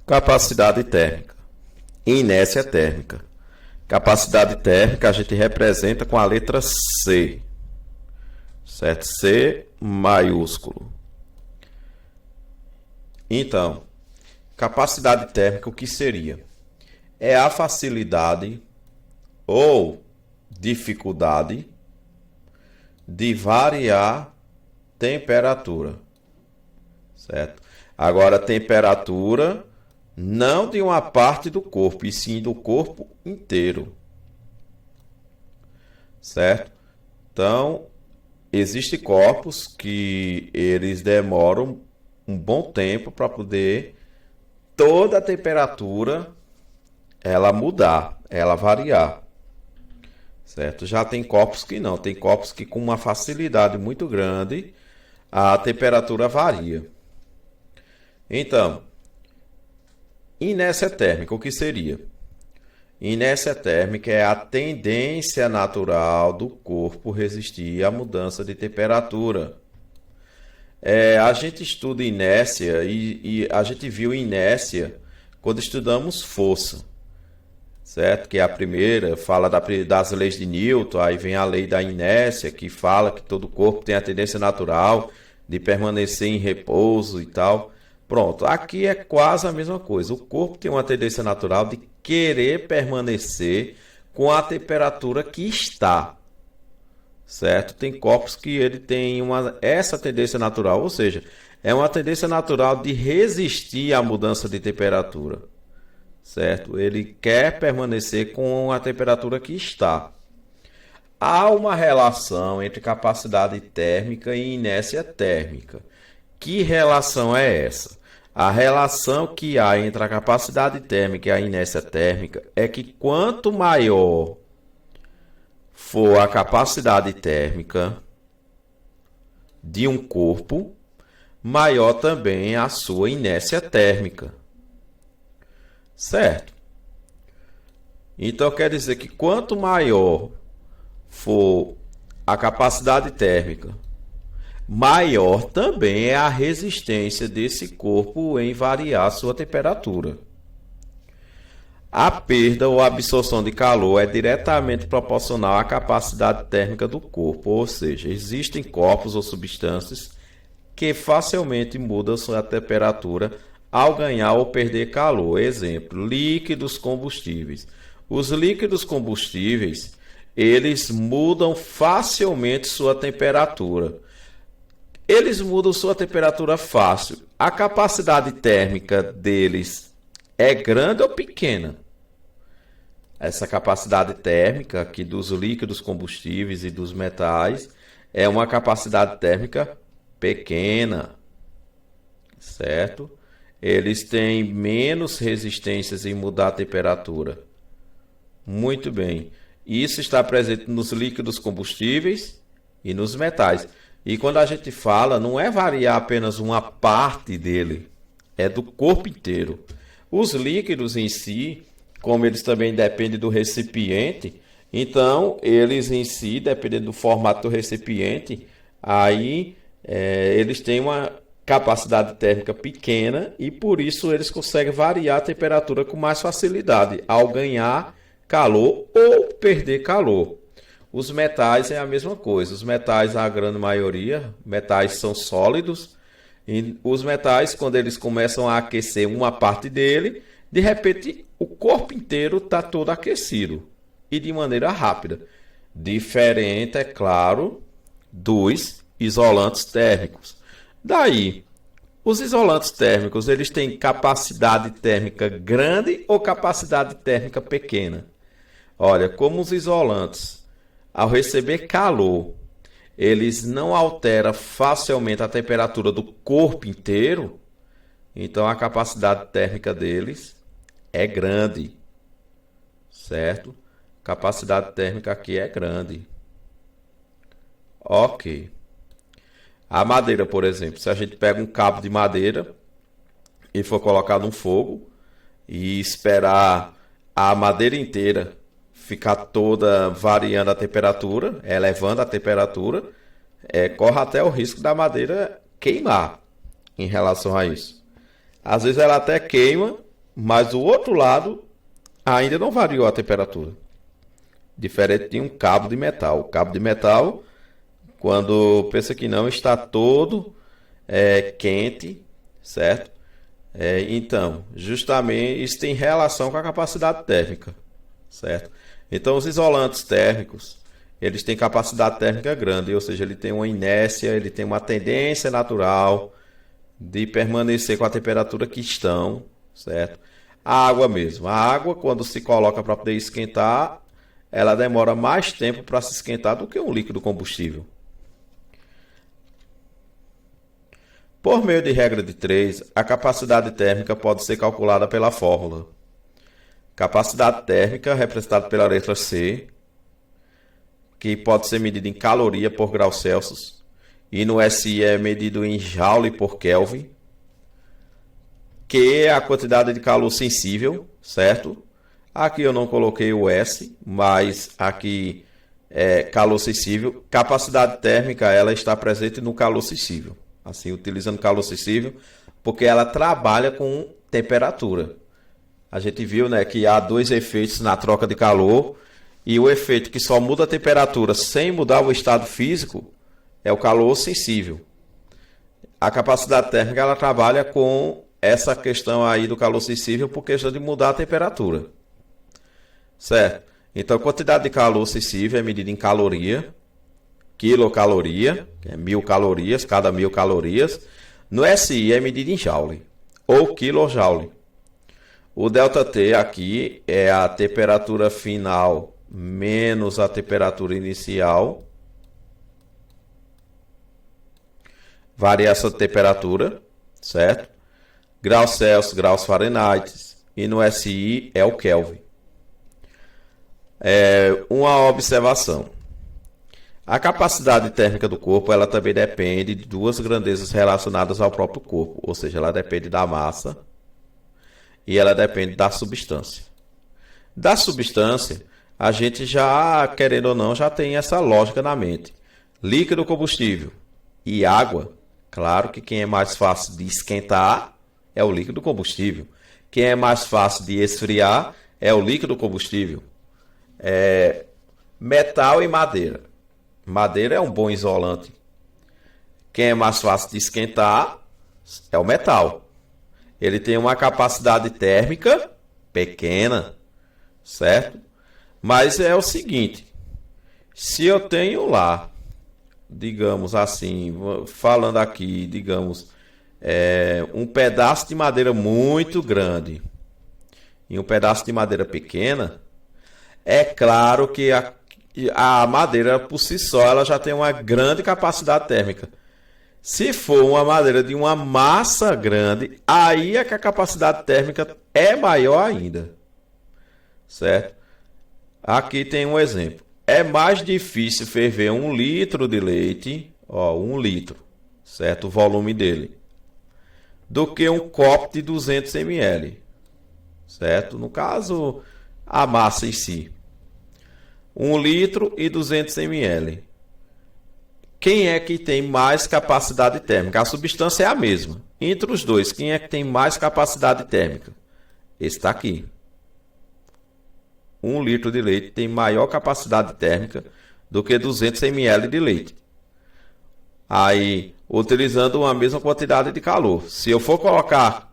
Capacidade térmica. Inércia térmica. Capacidade térmica a gente representa com a letra C. Certo? C maiúsculo. Então, capacidade térmica o que seria? É a facilidade ou dificuldade de variar temperatura. Certo? Agora, temperatura não de uma parte do corpo, e sim do corpo inteiro. Certo? Então, existem corpos que eles demoram um bom tempo para poder toda a temperatura ela mudar, ela variar. Certo? Já tem corpos que não, tem corpos que com uma facilidade muito grande a temperatura varia. Então, inércia térmica, o que seria? Inércia térmica é a tendência natural do corpo resistir à mudança de temperatura. A gente estuda inércia e a gente viu inércia quando estudamos força, certo? Que é a primeira, fala das leis de Newton, aí vem a lei da inércia, que fala que todo corpo tem a tendência natural de permanecer em repouso e tal. Pronto, aqui é quase a mesma coisa. O corpo tem uma tendência natural de querer permanecer com a temperatura que está. Certo? Tem corpos que ele tem essa tendência natural, ou seja, é uma tendência natural de resistir à mudança de temperatura. Certo? Ele quer permanecer com a temperatura que está. Há uma relação entre capacidade térmica e inércia térmica. Que relação é essa? A relação que há entre a capacidade térmica e a inércia térmica é que quanto maior for a capacidade térmica de um corpo, maior também a sua inércia térmica. Certo? Então quer dizer que quanto maior for a capacidade térmica, maior também é a resistência desse corpo em variar sua temperatura. A perda ou absorção de calor é diretamente proporcional à capacidade térmica do corpo, ou seja, existem corpos ou substâncias que facilmente mudam sua temperatura ao ganhar ou perder calor. Exemplo, líquidos combustíveis. Os líquidos combustíveis, eles mudam facilmente sua temperatura. Eles mudam sua temperatura fácil. A capacidade térmica deles é grande ou pequena? Essa capacidade térmica aqui dos líquidos combustíveis e dos metais é uma capacidade térmica pequena, certo? Eles têm menos resistências em mudar a temperatura. Muito bem. Isso está presente nos líquidos combustíveis e nos metais. E quando a gente fala, não é variar apenas uma parte dele, é do corpo inteiro. Os líquidos em si, como eles também dependem do recipiente, então eles em si, dependendo do formato do recipiente, aí eles têm uma capacidade térmica pequena e por isso eles conseguem variar a temperatura com mais facilidade ao ganhar calor ou perder calor. Os metais é a mesma coisa. Os metais, a grande maioria, metais são sólidos. E os metais, quando eles começam a aquecer uma parte dele, de repente o corpo inteiro está todo aquecido e de maneira rápida. Diferente, é claro, dos isolantes térmicos. Daí, os isolantes térmicos, eles têm capacidade térmica grande ou capacidade térmica pequena? Olha, como os isolantes, ao receber calor, eles não alteram facilmente a temperatura do corpo inteiro, então a capacidade térmica deles é grande, certo? Capacidade térmica aqui é grande. Ok. A madeira, por exemplo, se a gente pega um cabo de madeira e for colocar no fogo e esperar a madeira inteira ficar toda variando a temperatura, elevando a temperatura, corre até o risco da madeira queimar em relação a isso. Às vezes ela até queima, mas o outro lado ainda não variou a temperatura. Diferente de um cabo de metal. O cabo de metal, quando pensa que não, está todo quente, certo? Então, justamente isso tem relação com a capacidade térmica, certo? Então, os isolantes térmicos, eles têm capacidade térmica grande, ou seja, ele tem uma inércia, ele tem uma tendência natural de permanecer com a temperatura que estão, certo? A água mesmo. A água, quando se coloca para poder esquentar, ela demora mais tempo para se esquentar do que um líquido combustível. Por meio de regra de 3, a capacidade térmica pode ser calculada pela fórmula. Capacidade térmica, representada pela letra C, que pode ser medida em caloria por grau Celsius, e no SI é medido em joule por Kelvin, que é a quantidade de calor sensível, certo? Aqui eu não coloquei o S, mas aqui é calor sensível. Capacidade térmica, ela está presente no calor sensível. Assim, utilizando calor sensível, porque ela trabalha com temperatura. A gente viu, né, que há dois efeitos na troca de calor, e o efeito que só muda a temperatura sem mudar o estado físico é o calor sensível. A capacidade térmica, ela trabalha com essa questão aí do calor sensível por questão de mudar a temperatura. Certo? Então, a quantidade de calor sensível é medida em caloria, quilocaloria, que é 1000 calorias, cada 1000 calorias. No SI é medida em joule, ou quilojoule. O ΔT aqui é a temperatura final menos a temperatura inicial. Varia essa temperatura, certo? Graus Celsius, graus Fahrenheit. E no SI é o Kelvin. Uma observação. A capacidade térmica do corpo, ela também depende de duas grandezas relacionadas ao próprio corpo. Ou seja, ela depende da massa e ela depende da substância. Da substância, a gente já, querendo ou não, já tem essa lógica na mente. Líquido combustível e água, claro que quem é mais fácil de esquentar é o líquido combustível. Quem é mais fácil de esfriar é o líquido combustível. Metal e madeira. Madeira é um bom isolante. Quem é mais fácil de esquentar é o metal. Ele tem uma capacidade térmica pequena, certo? Mas é o seguinte, se eu tenho lá, digamos assim, falando aqui, digamos, um pedaço de madeira muito grande e um pedaço de madeira pequena, é claro que a madeira por si só ela já tem uma grande capacidade térmica. Se for uma madeira de uma massa grande, aí é que a capacidade térmica é maior ainda. Certo? Aqui tem um exemplo. É mais difícil ferver 1 litro de leite, 1 litro, certo? O volume dele, do que um copo de 200 ml, certo? No caso, a massa em si. 1 litro e 200 ml. Quem é que tem mais capacidade térmica? A substância é a mesma. Entre os dois, quem é que tem mais capacidade térmica? Esse está aqui. 1 litro de leite tem maior capacidade térmica do que 200 ml de leite. Aí, utilizando a mesma quantidade de calor. Se eu for colocar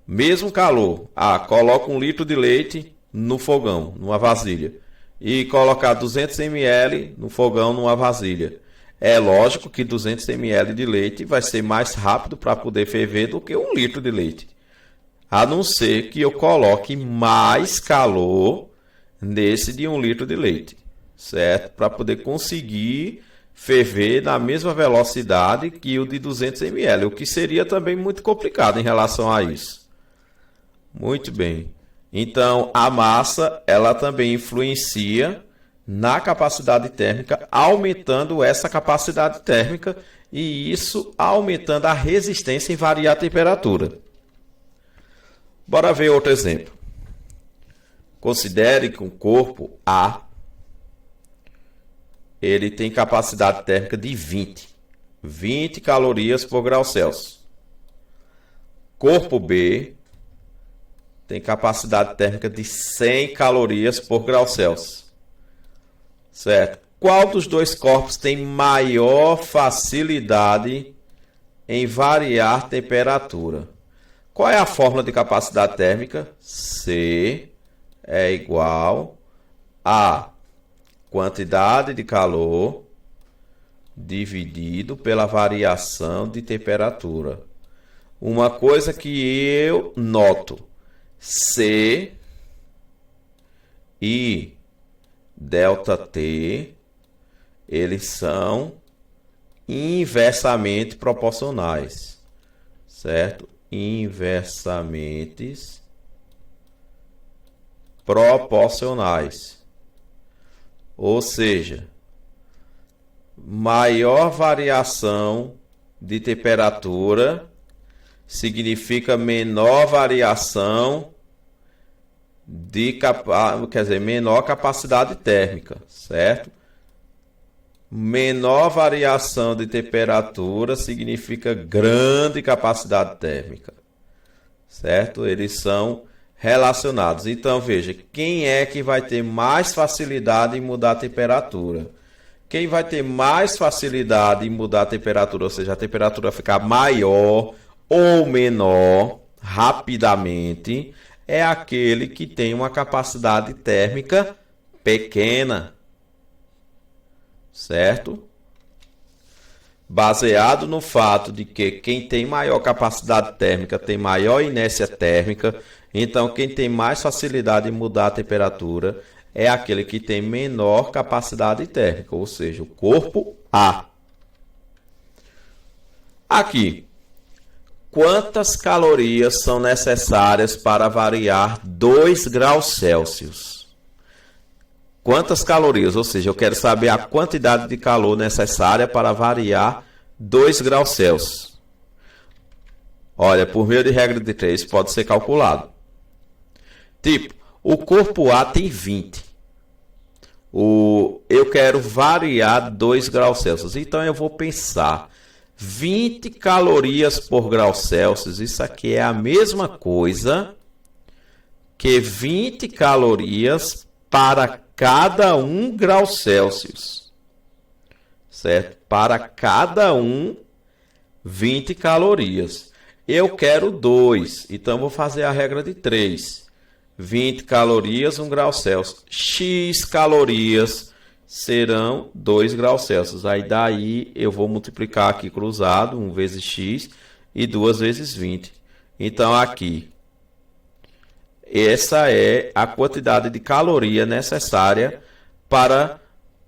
mesmo calor, coloco 1 litro de leite no fogão, numa vasilha. E colocar 200 ml no fogão, numa vasilha. É lógico que 200 ml de leite vai ser mais rápido para poder ferver do que 1 litro de leite. A não ser que eu coloque mais calor nesse de 1 litro de leite, certo? Para poder conseguir ferver na mesma velocidade que o de 200 ml, o que seria também muito complicado em relação a isso. Muito bem. Então, a massa, ela também influencia na capacidade térmica, aumentando essa capacidade térmica e isso aumentando a resistência em variar a temperatura. Bora ver outro exemplo. Considere que um corpo A ele tem capacidade térmica de 20 calorias por grau Celsius. Corpo B tem capacidade térmica de 100 calorias por grau Celsius. Certo? Qual dos dois corpos tem maior facilidade em variar temperatura? Qual é a fórmula de capacidade térmica? C é igual a quantidade de calor dividido pela variação de temperatura. Uma coisa que eu noto, C e ΔT, eles são inversamente proporcionais, certo? Inversamente proporcionais. Ou seja, maior variação de temperatura significa menor variação de menor capacidade térmica, certo? Menor variação de temperatura significa grande capacidade térmica, certo? Eles são relacionados. Então, veja, quem é que vai ter mais facilidade em mudar a temperatura? Quem vai ter mais facilidade em mudar a temperatura, ou seja, a temperatura ficar maior ou menor rapidamente, é aquele que tem uma capacidade térmica pequena. Certo? Baseado no fato de que quem tem maior capacidade térmica tem maior inércia térmica, então quem tem mais facilidade em mudar a temperatura é aquele que tem menor capacidade térmica, ou seja, o corpo A. Aqui, quantas calorias são necessárias para variar 2 graus Celsius? Quantas calorias? Ou seja, eu quero saber a quantidade de calor necessária para variar 2 graus Celsius. Olha, por meio de regra de 3 pode ser calculado. Tipo, o corpo A tem 20. Eu quero variar 2 graus Celsius. Então eu vou pensar 20 calorias por grau Celsius. Isso aqui é a mesma coisa que 20 calorias para cada 1 grau Celsius, certo? Para cada 20 calorias. Eu quero 2, então vou fazer a regra de 3. 20 calorias, 1 grau Celsius. X calorias serão 2 graus Celsius. Aí daí eu vou multiplicar aqui cruzado, 1 vezes x e 2 vezes 20. Então aqui, essa é a quantidade de caloria necessária para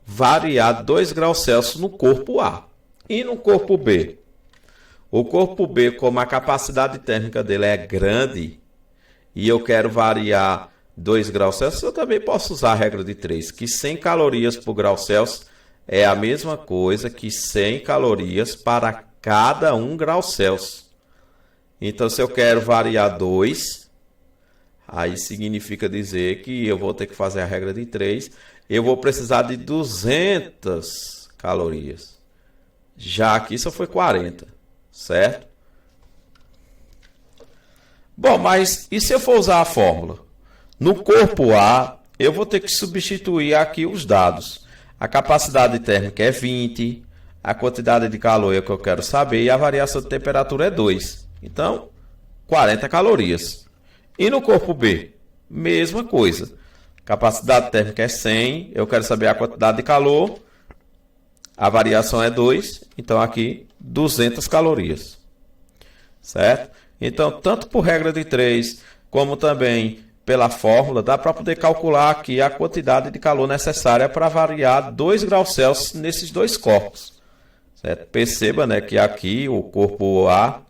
variar 2 graus Celsius no corpo A. E no corpo B? O corpo B, como a capacidade térmica dele é grande, e eu quero variar 2 graus Celsius, eu também posso usar a regra de 3, que 100 calorias por grau Celsius é a mesma coisa que 100 calorias para cada 1 grau Celsius. Então, se eu quero variar 2... aí significa dizer que eu vou ter que fazer a regra de 3. Eu vou precisar de 200 calorias. Já aqui só foi 40, certo? Bom, mas e se eu for usar a fórmula? No corpo A, eu vou ter que substituir aqui os dados. A capacidade térmica é 20, a quantidade de calor é o que eu quero saber e a variação de temperatura é 2. Então, 40 calorias. E no corpo B, mesma coisa. Capacidade térmica é 100, eu quero saber a quantidade de calor, a variação é 2, então aqui 200 calorias. Certo? Então, tanto por regra de 3, como também pela fórmula, dá para poder calcular aqui a quantidade de calor necessária para variar 2 graus Celsius nesses dois corpos. Certo? Perceba, né, que aqui o corpo A,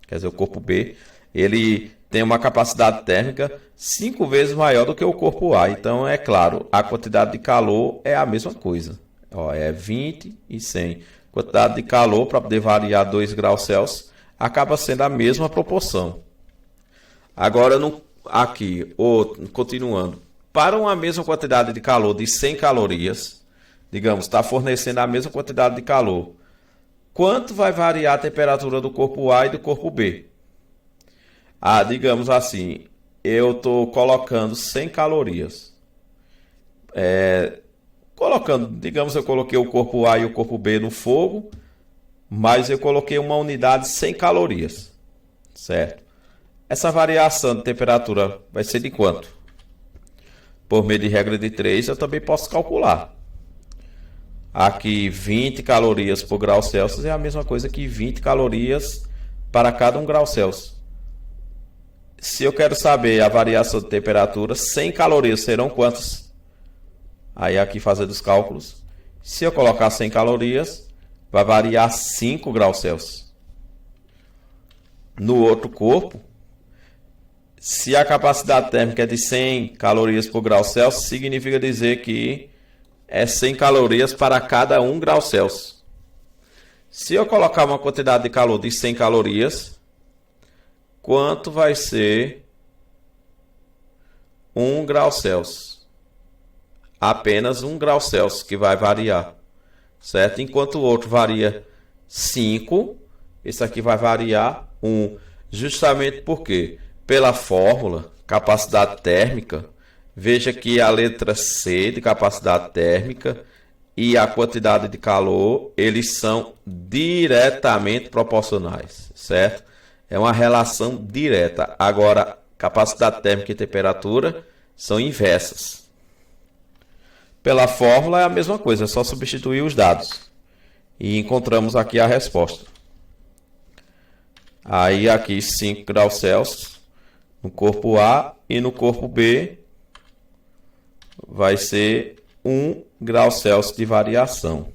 quer dizer, o corpo B, ele tem uma capacidade térmica 5 vezes maior do que o corpo A. Então, é claro, a quantidade de calor é a mesma coisa. Ó, é 20 e 100. Quantidade de calor para poder variar 2 graus Celsius acaba sendo a mesma proporção. Agora, aqui, continuando. Para uma mesma quantidade de calor de 100 calorias, digamos, está fornecendo a mesma quantidade de calor, quanto vai variar a temperatura do corpo A e do corpo B? Digamos assim, eu estou colocando 100 calorias. Colocando, digamos, eu coloquei o corpo A e o corpo B no fogo, mas eu coloquei uma unidade 100 calorias, certo? Essa variação de temperatura vai ser de quanto? Por meio de regra de 3, eu também posso calcular. Aqui 20 calorias por grau Celsius é a mesma coisa que 20 calorias para cada 1 grau Celsius. Se eu quero saber a variação de temperatura, 100 calorias serão quantas? Aí aqui fazendo os cálculos. Se eu colocar 100 calorias, vai variar 5 graus Celsius. No outro corpo, se a capacidade térmica é de 100 calorias por grau Celsius, significa dizer que é 100 calorias para cada 1 grau Celsius. Se eu colocar uma quantidade de calor de 100 calorias, quanto vai ser 1 grau Celsius? Apenas 1 grau Celsius que vai variar, certo? Enquanto o outro varia 5, esse aqui vai variar 1. Justamente porque, pela fórmula, capacidade térmica, veja que a letra C de capacidade térmica e a quantidade de calor, eles são diretamente proporcionais, certo? É uma relação direta. Agora, capacidade térmica e temperatura são inversas. Pela fórmula é a mesma coisa, é só substituir os dados. E encontramos aqui a resposta. Aí aqui 5 graus Celsius no corpo A e no corpo B vai ser 1 grau Celsius de variação.